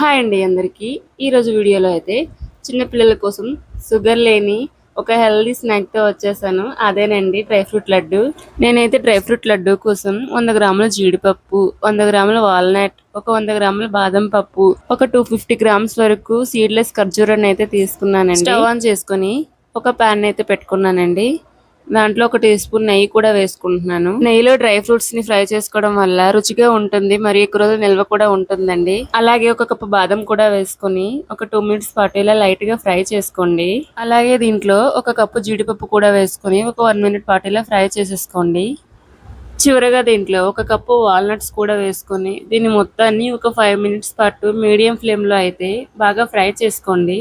Hi అండి అందరికీ. ఈరోజు వీడియోలో అయితే చిన్న పిల్లల కోసం షుగర్ లేని ఒక హెల్దీ స్నాక్తో వచ్చేసాను. అదేనండి డ్రై ఫ్రూట్ లడ్డు. నేనైతే డ్రై ఫ్రూట్ లడ్డు కోసం 100 గ్రాముల జీడిపప్పు, 100 గ్రాముల వాల్నట్, ఒక 100 గ్రాముల బాదం పప్పు, ఒక 250 గ్రామ్స్ వరకు సీడ్లెస్ ఖర్జూరాన్ని అయితే తీసుకున్నానండి. స్టవ్ ఆన్ చేసుకొని ఒక ప్యాన్ అయితే పెట్టుకున్నానండి. దాంట్లో ఒక టీ స్పూన్ నెయ్యి కూడా వేసుకుంటున్నాను. నెయ్యిలో డ్రై ఫ్రూట్స్ ని ఫ్రై చేసుకోవడం వల్ల రుచిగా ఉంటుంది, మరి ఎక్కువ రోజులు నిల్వ కూడా ఉంటుందండి. అలాగే ఒక కప్పు బాదం కూడా వేసుకొని ఒక 2 మినిట్స్ పాటు ఇలా లైట్ గా ఫ్రై చేసుకోండి. అలాగే దీంట్లో ఒక కప్పు జీడిపప్పు కూడా వేసుకొని ఒక 1 మినిట్ పాటు ఇలా ఫ్రై చేసేసుకోండి. చివరగా దీంట్లో ఒక కప్పు వాల్నట్స్ కూడా వేసుకొని దీన్ని మొత్తాన్ని ఒక 5 మినిట్స్ పాటు మీడియం ఫ్లేమ్ లో అయితే బాగా ఫ్రై చేసుకోండి.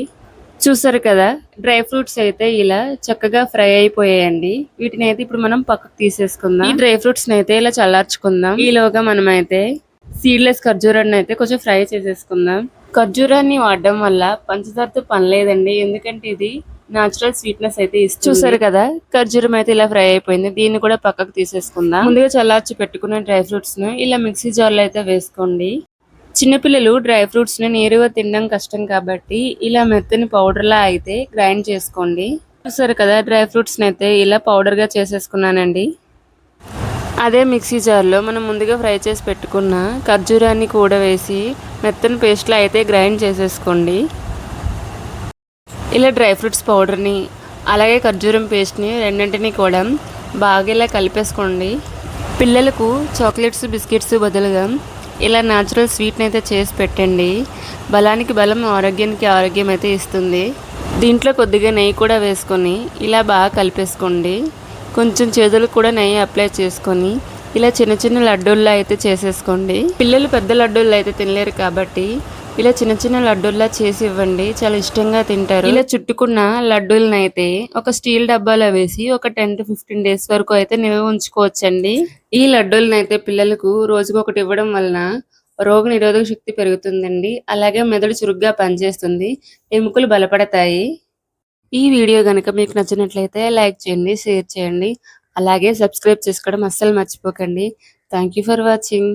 చూసారు కదా, డ్రై ఫ్రూట్స్ అయితే ఇలా చక్కగా ఫ్రై అయిపోయాయండి. వీటిని అయితే ఇప్పుడు మనం పక్కకు తీసేసుకుందాం. ఈ డ్రై ఫ్రూట్స్ అయితే ఇలా చల్లార్చుకుందాం. ఈలోగా మనం అయితే సీడ్లెస్ ఖర్జూరాన్ని అయితే కొంచెం ఫ్రై చేసేసుకుందాం. ఖర్జూరాన్ని వాడడం వల్ల పంచదారతో పని లేదండి, ఎందుకంటే ఇది నాచురల్ స్వీట్నెస్ అయితే ఇస్తుంది. చూసారు కదా, ఖర్జూరం అయితే ఇలా ఫ్రై అయిపోయింది. దీన్ని కూడా పక్కకు తీసేసుకుందాం. ముందుగా చల్లార్చి పెట్టుకున్న డ్రై ఫ్రూట్స్ ను ఇలా మిక్సీ జార్లో అయితే వేసుకోండి. చిన్నపిల్లలు డ్రై ఫ్రూట్స్ ని నేరుగా తినడం కష్టం కాబట్టి ఇలా మెత్తని పౌడర్ లా అయితే గ్రైండ్ చేసుకోండి. చూసారు కదా, డ్రై ఫ్రూట్స్ ని అయితే ఇలా పౌడర్ గా చేసేసుకున్నానండి. అదే మిక్సీ జార్లో మనం ముందుగా ఫ్రై చేసి పెట్టుకున్న ఖర్జూరాన్ని కూడా వేసి మెత్తని పేస్ట్లా అయితే గ్రైండ్ చేసేసుకోండి. ఇలా డ్రై ఫ్రూట్స్ పౌడర్ని అలాగే ఖర్జూరం పేస్ట్ని రెండింటినీ కూడా బాగా ఇలా కలిపేసుకోండి. పిల్లలకు చాక్లెట్స్ బిస్కెట్స్ బదులుగా ఇలా న్యాచురల్ స్వీట్ని అయితే చేసి పెట్టండి. బలానికి బలం, ఆరోగ్యానికి ఆరోగ్యం అయితే ఇస్తుంది. దీంట్లో కొద్దిగా నెయ్యి కూడా వేసుకొని ఇలా బాగా కలిపేసుకోండి. కొంచెం చేతులకు కూడా నెయ్యి అప్లై చేసుకొని ఇలా చిన్న చిన్న లడ్డూల్లో అయితే చేసేసుకోండి. పిల్లలు పెద్ద లడ్డూల్లో అయితే తినలేరు కాబట్టి ఇలా చిన్న చిన్న లడ్డూల్లా చేసి ఇవ్వండి, చాలా ఇష్టంగా తింటారు. ఇలా చుట్టుకున్న లడ్డూలను అయితే ఒక స్టీల్ డబ్బాలో వేసి ఒక 10 to 15 డేస్ వరకు అయితే నిల్వ ఉంచుకోవచ్చండి. ఈ లడ్డూలను అయితే పిల్లలకు రోజుకొకటి ఇవ్వడం వలన రోగ నిరోధక శక్తి పెరుగుతుందండి. అలాగే మెదడు చురుగ్గా పనిచేస్తుంది, ఎముకలు బలపడతాయి. ఈ వీడియో కనుక మీకు నచ్చినట్లయితే లైక్ చేయండి, షేర్ చేయండి, అలాగే సబ్స్క్రైబ్ చేసుకోవడం అస్సలు మర్చిపోకండి. Thank you for watching.